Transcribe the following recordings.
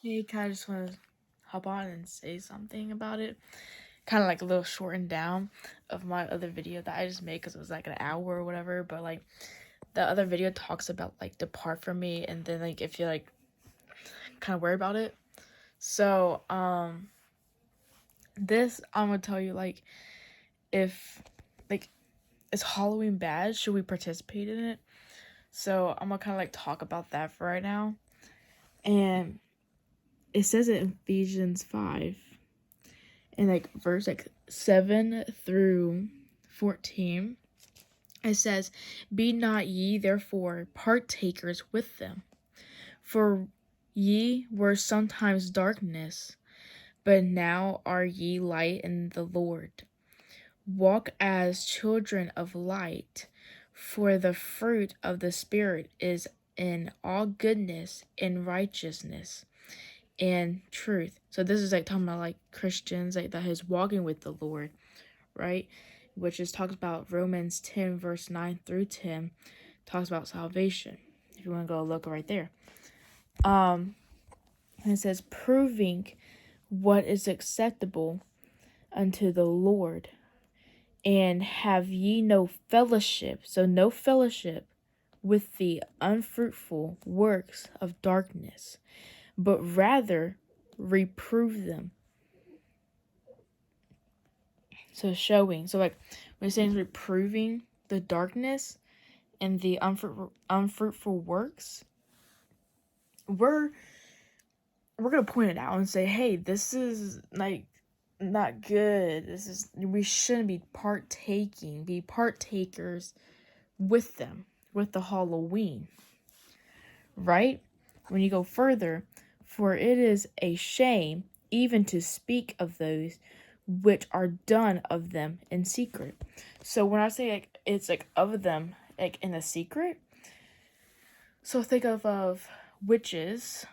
Hey, kind of just want to hop on and say something about it. Kind of like a little shortened down of my other video that I just made because it was like an hour or whatever. But like the other video talks about like depart from me, and then like if you're like kind of worried about it. So this I'm gonna tell you like if like is Halloween bad? Should we participate in it? So I'm gonna kind of like talk about that for right now. And it says it in Ephesians 5 in like verse like 7 through 14. It says, "Be not ye therefore partakers with them, for ye were sometimes darkness, but now are ye light in the Lord. Walk as children of light, for the fruit of the Spirit is in all goodness and righteousness and truth." So this is like talking about like Christians like that is walking with the Lord, right? Which is talks about Romans 10 verse 9 through 10, talks about salvation. If you want to go look right there. And it says, "Proving what is acceptable unto the Lord, and have ye no fellowship," so no fellowship, "with the unfruitful works of darkness, but rather reprove them." So showing, so like when it's saying reproving the darkness and the unfruitful works, we're gonna point it out and say, hey, this is like not good. We shouldn't be partakers with them, with the Halloween, right? When you go further, "For it is a shame even to speak of those which are done of them in secret." So when I say like it's like of them like in a secret, so think of witches,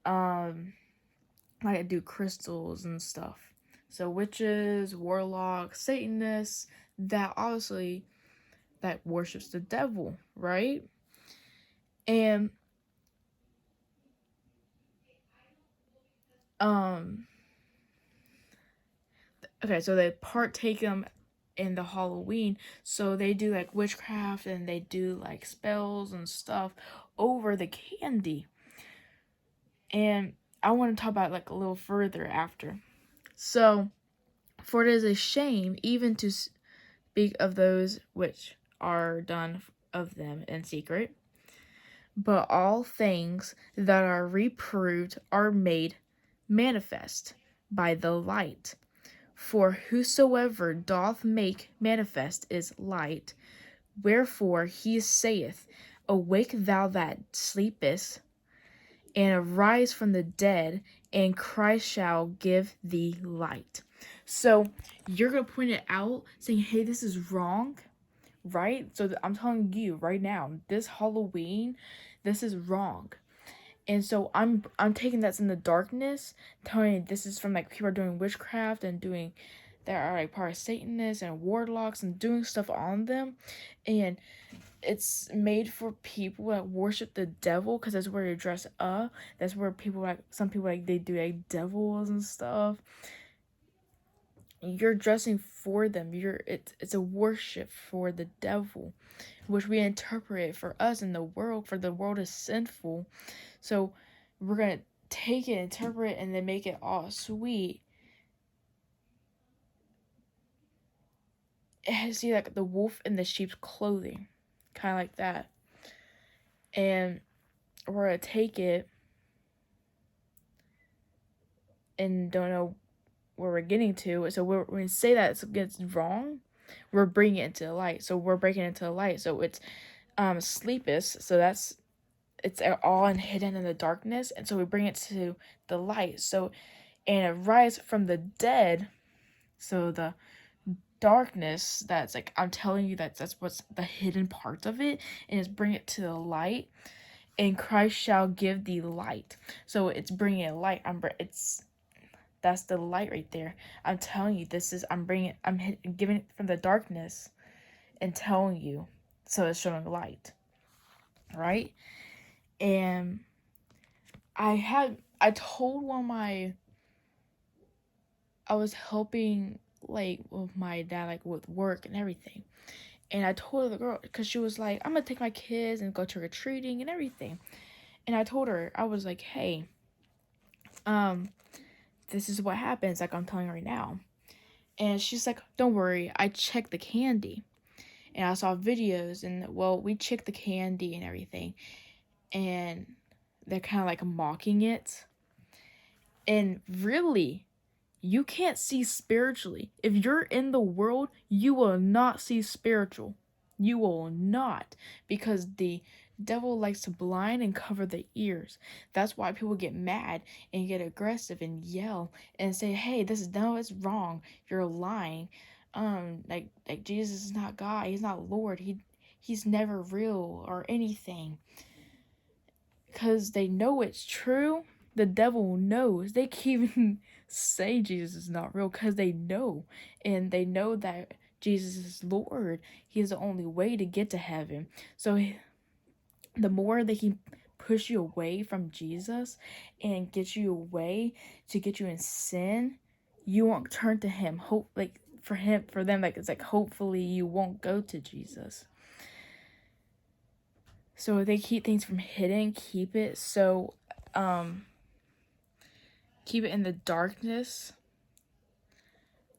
like do crystals and stuff. So witches, warlocks, Satanists, that obviously that worships the devil, right? And okay, so they partake them in the Halloween, so they do like witchcraft and they do like spells and stuff over the candy. And I want to talk about like a little further after. So, "For it is a shame even to speak of those which are done of them in secret, but all things that are reproved are made manifest by the light. For whosoever doth make manifest is light. Wherefore he saith, Awake thou that sleepest, and arise from the dead, and Christ shall give thee light." So you're going to point it out, saying, hey, this is wrong, right? So I'm telling you right now, this Halloween, this is wrong. And so I'm taking that's in the darkness, telling you this is from like people are doing witchcraft and doing that are like part of Satanists and warlocks and doing stuff on them, and it's made for people that worship the devil because that's where you dress up. That's where people like some people like they do like devils and stuff. You're dressing for them. It's a worship for the devil, which we interpret for us in the world. For the world is sinful, so we're gonna take it, interpret it, and then make it all sweet. It has see like the wolf in the sheep's clothing, kind of like that, and we're gonna take it and don't know where we're getting to. So when we say that it's wrong, we're bringing it into the light. So we're breaking it into the light. So it's sleepest. So it's all hidden in the darkness, and so we bring it to the light. So and it rise from the dead. So the darkness that's like I'm telling you that's what's the hidden parts of it, and it's bring it to the light. And Christ shall give thee light. So it's bringing it light. That's the light right there. I'm telling you, I'm giving it from the darkness and telling you. So it's showing light, right? And I told I was helping like with my dad, like with work and everything. And I told the girl, because she was like, I'm gonna take my kids and go trick-or-treating and everything. And I told her, I was like, hey, this is what happens, like I'm telling you right now. And she's like, don't worry, I checked the candy. And I saw videos, and well, we checked the candy and everything. And they're kind of like mocking it. And really, you can't see spiritually. If you're in the world, you will not see spiritual. You will not. Because the devil likes to blind and cover the ears. That's why people get mad and get aggressive and yell and say, hey, it's wrong. You're lying. Like Jesus is not God. He's not Lord. He's never real or anything. Because they know it's true. The devil knows. They can't even say Jesus is not real because they know. And they know that Jesus is Lord. He is the only way to get to heaven. So the more they can push you away from Jesus and get you away to get you in sin, you won't turn to him. Hope, like, for them, like, it's like, hopefully you won't go to Jesus. So they keep things from hidden, keep it keep it in the darkness.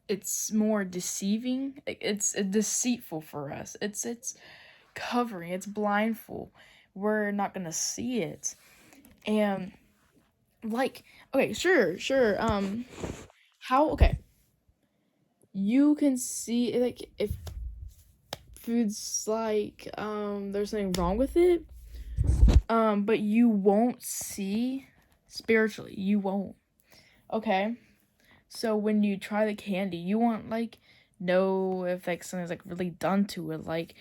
It's more deceiving. It's deceitful for us. It's covering. It's blindfold. We're not gonna see it. And like, okay, sure. How? Okay, you can see, like, if food's like there's something wrong with it, but you won't see spiritually. You won't. Okay. So when you try the candy, you won't like know if like something's like really done to it. Like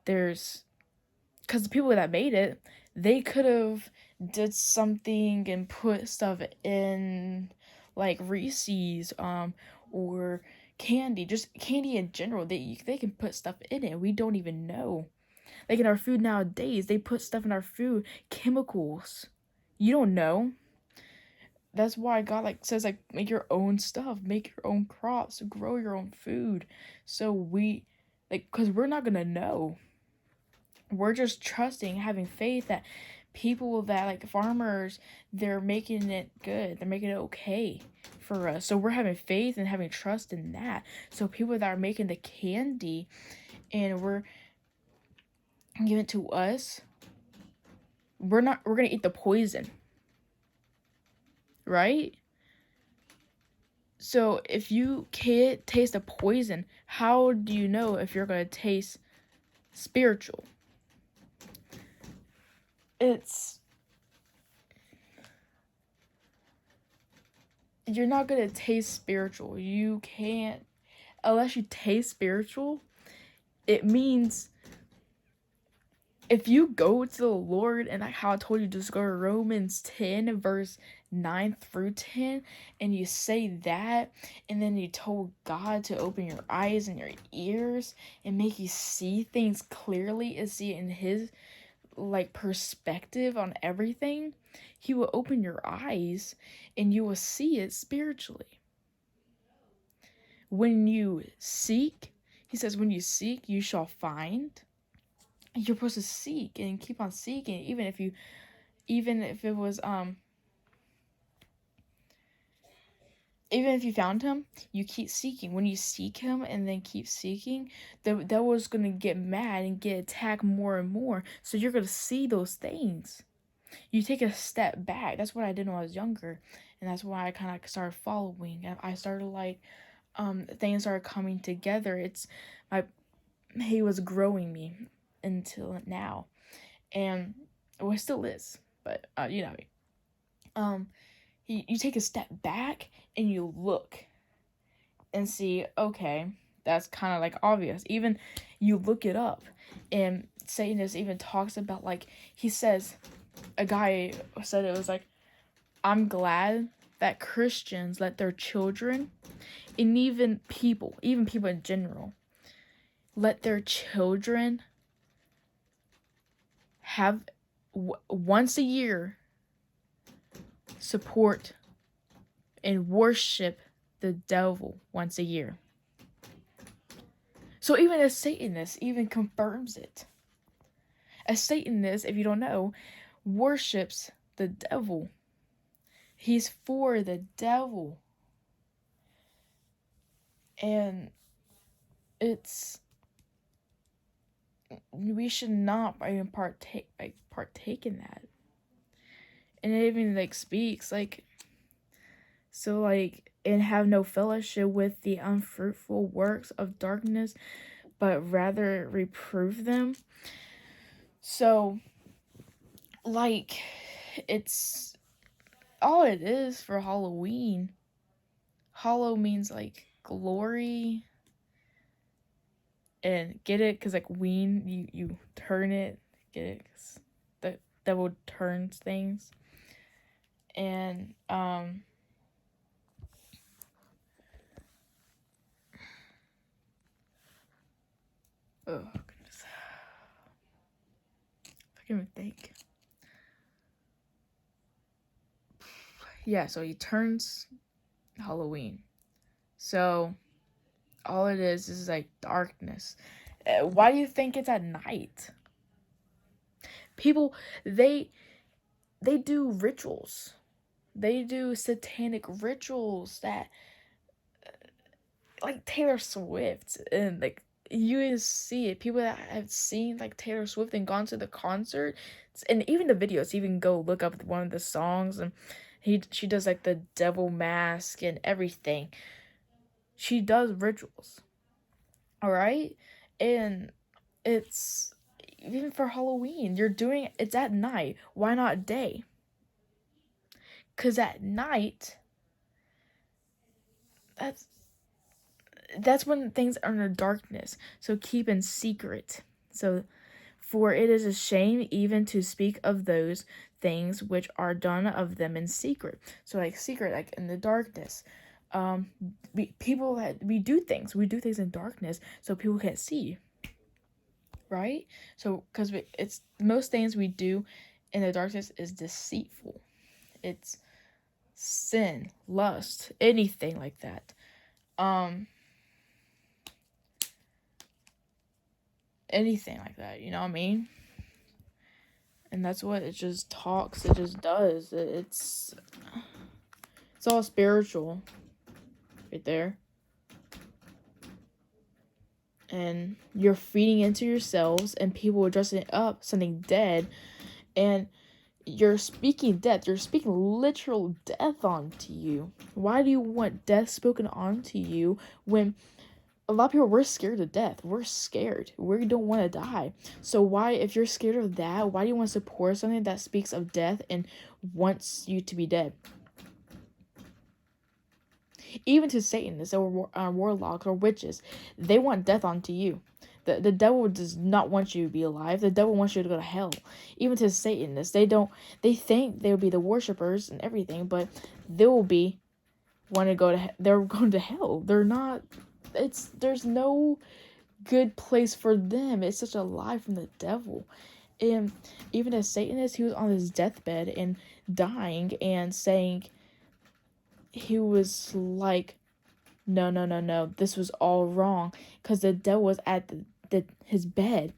there's, because the people that made it, they could have did something and put stuff in like Reese's or candy, just candy in general. They can put stuff in it. We don't even know. Like in our food nowadays, they put stuff in our food, chemicals. You don't know. That's why God like says like make your own stuff, make your own crops, grow your own food. So we like, cuz we're not going to know. We're just trusting, having faith that people that like farmers, they're making it good. They're making it okay for us. So we're having faith and having trust in that. So people that are making the candy and we're giving it to us, we're going to eat the poison. Right? So if you can't taste the poison, how do you know if you're going to taste spiritual? You're not going to taste spiritual. You can't, unless you taste spiritual. It means if you go to the Lord, and like how I told you, just go to Romans 10 verse 9 through 10, and you say that, and then you told God to open your eyes and your ears and make you see things clearly and see it in his like perspective on everything, he will open your eyes and you will see it spiritually. When you seek, he says, when you seek, you shall find. You're supposed to seek and keep on seeking, even if it was even if you found him, you keep seeking. When you seek him and then keep seeking, the devil's gonna get mad and get attacked more and more. So you're gonna see those things. You take a step back. That's what I did when I was younger, and that's why I kind of started following. I started like things started coming together. He was growing me until now, and well, it still is. But you know, you take a step back and you look and see, okay, that's kind of like obvious. Even you look it up, and Satanist even talks about, like, he says, a guy said it was like, I'm glad that Christians let their children, and even people in general, let their children have once a year support and worship the devil once a year. So even a Satanist even confirms it. A Satanist, if you don't know, worships the devil. He's for the devil. And we should not even partake in that. And it even speaks and have no fellowship with the unfruitful works of darkness, but rather reprove them. So it's all it is for Halloween. Hollow means glory, and get it, because ween, you turn it, get it, 'cause the devil turns things. And oh goodness, I can't even think. Yeah, so he turns Halloween. So all it is darkness. Why do you think it's at night? People, they do rituals. They do satanic rituals that, Taylor Swift, and you see it. People that have seen Taylor Swift and gone to the concert, and even the videos. Even go look up one of the songs, and she does the devil mask and everything. She does rituals. All right, and it's even for Halloween. It's at night. Why not day? Because at night, that's when things are in the darkness. So keep in secret. So, for it is a shame even to speak of those things which are done of them in secret. So secret, in the darkness. We do things in darkness so people can't see. Right? So, because it's most things we do in the darkness is deceitful. It's sin, lust, anything like that. Anything like that, you know what I mean? And that's what it just talks, it just does. It's all spiritual right there. And you're feeding into yourselves, and people are dressing up something dead, and you're speaking death. You're speaking literal death onto you. Why do you want death spoken onto you when a lot of people, we're scared of death? We're scared. We don't want to die. So why, if you're scared of that, why do you want to support something that speaks of death and wants you to be dead? Even to Satanists or warlocks or witches, they want death onto you. The devil does not want you to be alive. The devil wants you to go to hell. Even to Satanists, they think they'll be the worshippers and everything, but they will be they're going to hell. They're not. There's no good place for them. It's such a lie from the devil. And even as Satanist, he was on his deathbed and dying and saying, he was like, no, this was all wrong, because the devil was at his bed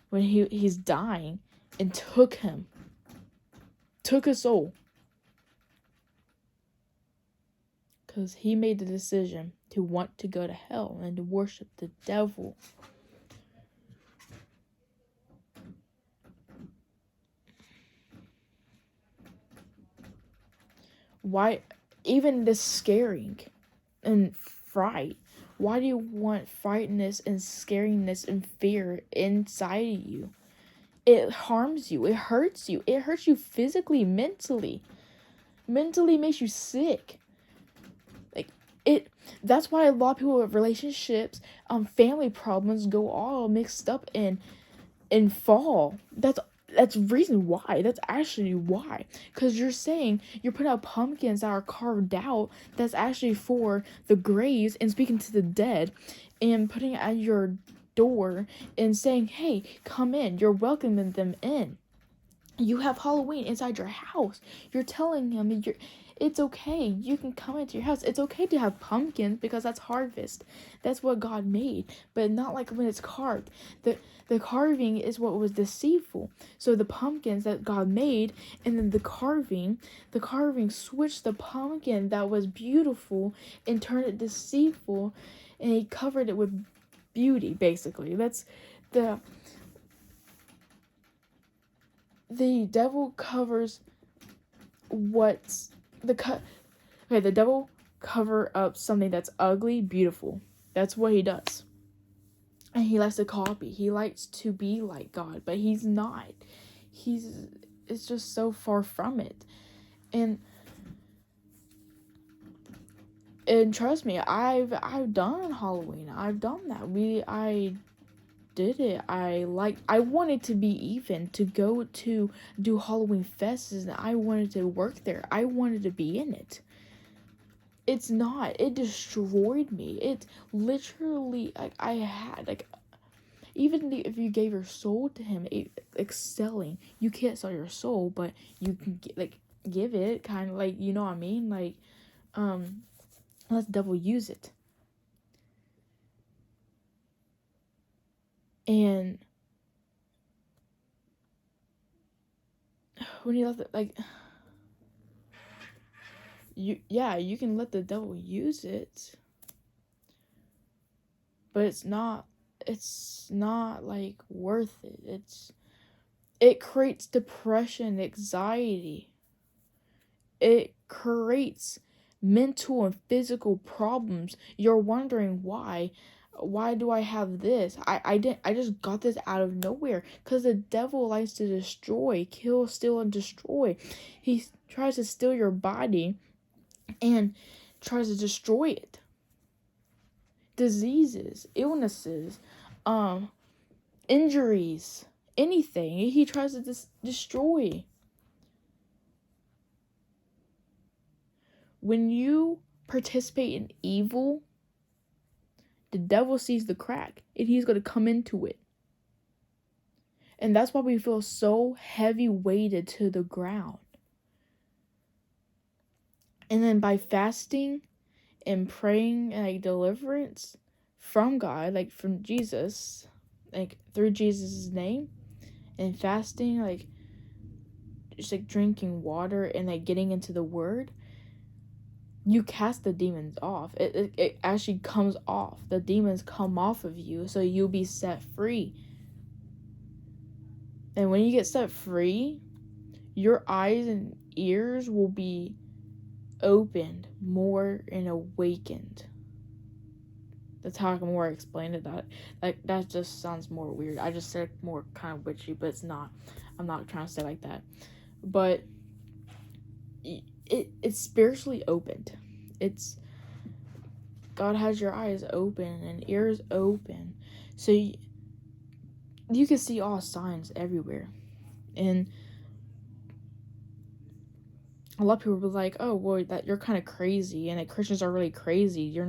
when he's dying and took his soul, because he made the decision to want to go to hell and to worship the devil. Why, even this scaring and fright, why do you want frightness and scariness and fear inside of you? It harms you. It hurts you. It hurts you physically, mentally. Mentally makes you sick. That's why a lot of people with relationships, family problems go all mixed up and fall. That's reason why. That's actually why. Because you're putting out pumpkins that are carved out that's actually for the graves and speaking to the dead, and putting it at your door and saying, hey, come in. You're welcoming them in. You have Halloween inside your house. You're telling him it's okay. You can come into your house. It's okay to have pumpkins because that's harvest. That's what God made. But not like when it's carved. The carving is what was deceitful. So the pumpkins that God made, and then the carving switched the pumpkin that was beautiful and turned it deceitful, and he covered it with beauty, basically. That's the devil covers what's the devil cover up something that's ugly beautiful. That's what he does. And he likes to copy. He likes to be like God, but he's not. It's just so far from it. And trust me, I've done Halloween. I've done that. I did it. I wanted to be even, to go to do Halloween fests, and I wanted to work there. I wanted to be in it. It's not. It destroyed me. It literally, I had, even if you gave your soul to him, selling, you can't sell your soul, but you can, give it, kind of, you know what I mean? Let the devil use it. And when you let you can let the devil use it, but it's not worth it. It creates depression, anxiety. It creates mental and physical problems. You're wondering why do I have this? I just got this out of nowhere, because the devil likes to destroy, kill, steal, and destroy. He tries to steal your body and tries to destroy it. Diseases, illnesses, injuries, anything he tries to destroy. When you participate in evil, the devil sees the crack, and he's going to come into it. And that's why we feel so heavy weighted to the ground. And then by fasting and praying, deliverance from God, from Jesus, through Jesus' name, and fasting, just drinking water and getting into the word, you cast the demons off. It actually comes off. The demons come off of you, so you'll be set free. And when you get set free, your eyes and ears will be opened more and awakened. That's how I can more explain it. That just sounds more weird. I just said more kind of witchy, but it's not. I'm not trying to say like that. But it's spiritually opened. It's God has your eyes open and ears open, so you can see all signs everywhere. And a lot of people will be like, oh, well, that you're kind of crazy, and that Christians are really crazy. You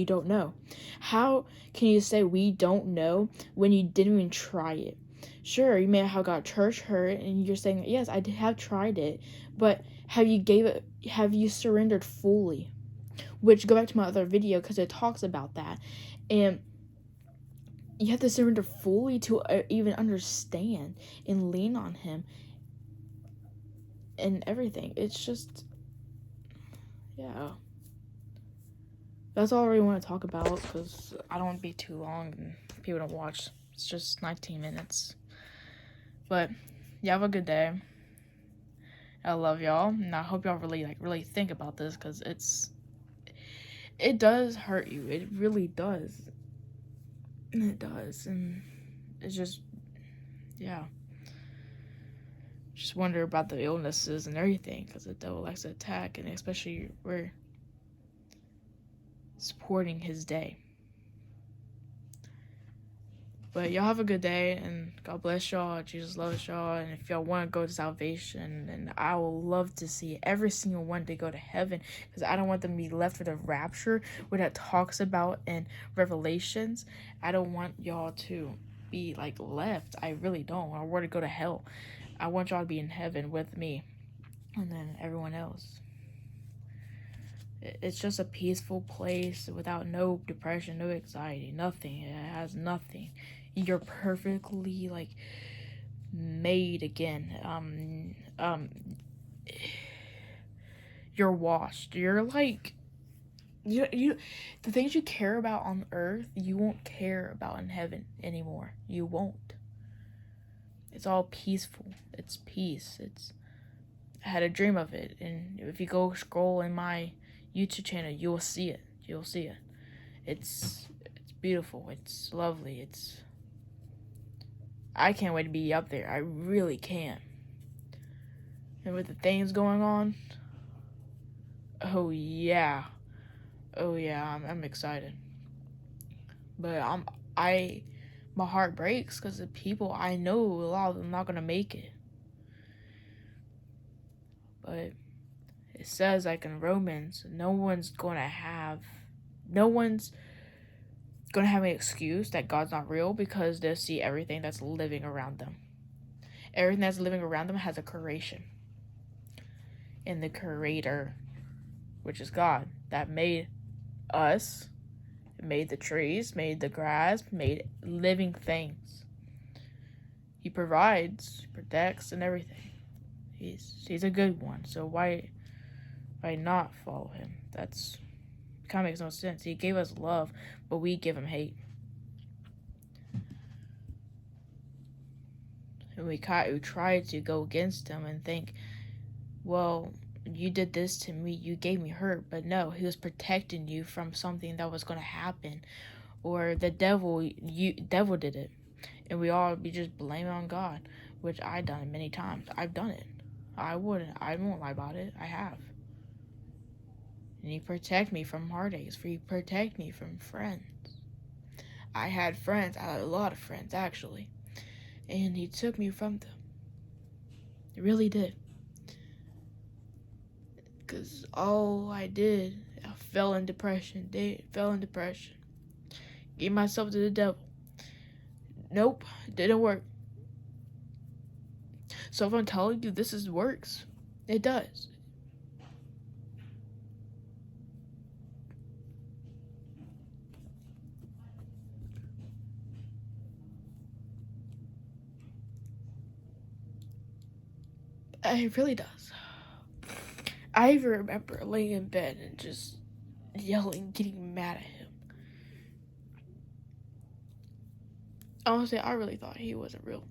don't know. How can you say we don't know when you didn't even try it? Sure, you may have got church hurt, and you're saying, yes, I have tried it, but have you surrendered fully? Which, go back to my other video, because it talks about that. And you have to surrender fully to even understand and lean on him and everything. It's just, yeah. That's all I really want to talk about, because I don't want to be too long and people don't watch. It's just 19 minutes. But yeah, have a good day. I love y'all, and I hope y'all really think about this, because it does hurt you. It really does. It does, and it's just, yeah. Just wonder about the illnesses and everything, because the devil likes to attack, and especially we're supporting his day. But y'all have a good day, and God bless y'all. Jesus loves y'all, and if y'all want to go to salvation, and I will love to see every single one to go to heaven, because I don't want them to be left with a rapture, where that talks about in Revelations. I don't want y'all to be like left. I really don't. I want to go to hell. I want y'all to be in heaven with me, and then everyone else. It's just a peaceful place without no depression, no anxiety, nothing. It has nothing. You're perfectly like made again. You're washed. You're like you the things you care about on earth, you won't care about in heaven anymore. You won't. It's all peaceful. It's peace. I had a dream of it, and if you go scroll in my YouTube channel, you'll see it. You'll see it. It's beautiful. It's lovely. I can't wait to be up there. I really can. And with the things going on, oh yeah. I'm excited. But my heart breaks because the people I know, a lot of them not gonna make it. But it says like in Romans, no one's gonna have an excuse that God's not real, because they'll see everything that's living around them. Everything that's living around them has a creation. And the creator, which is God, that made us, made the trees, made the grass, made living things. He provides, protects, and everything. He's a good one. So why not follow him? That's kind of makes no sense. He gave us love, but we give him hate. And we try to go against him and think, well, you did this to me, you gave me hurt. But no, he was protecting you from something that was going to happen. Or the devil did it. And we just blame it on God, which I've done it many times. I've done it. I won't lie about it. I have. And he protect me from heartaches. He protect me from friends. I had a lot of friends actually. And he took me from them. He really did. Because all I did, I fell in depression. Gave myself to the devil. Nope, didn't work. So if I'm telling you this works, it does. It really does. I even remember laying in bed and just yelling, getting mad at him. Honestly, I really thought he wasn't real.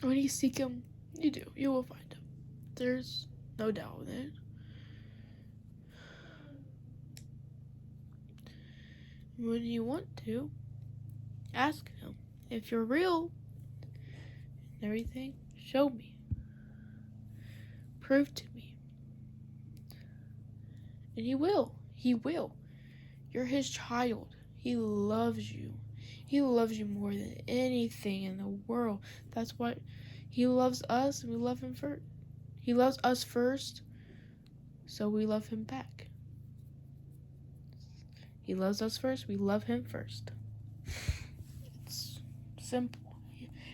When you seek him, you do. You will find him. There's no doubt in it. When you want to, ask him, if you're real and everything, show me. Prove to me. And he will. He will. You're his child. He loves you. He loves you more than anything in the world. That's why he loves us, and we love him first. He loves us first, so we love him back. He loves us first, we love him first. It's simple.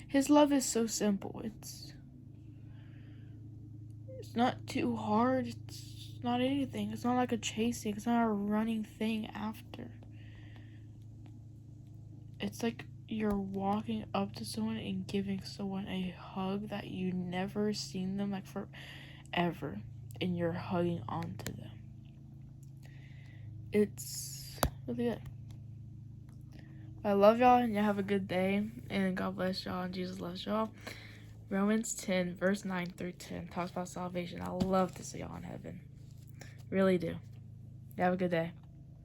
His love is so simple. It's not too hard. It's not anything. It's not like a chasing. It's not a running thing after. It's like you're walking up to someone and giving someone a hug that you never seen them like forever, and you're hugging onto them. It's really good. I love y'all, and y'all have a good day, and God bless y'all, and Jesus loves y'all. Romans 10 verse 9 through 10 talks about salvation. I love to see y'all in heaven. Really do. You have a good day.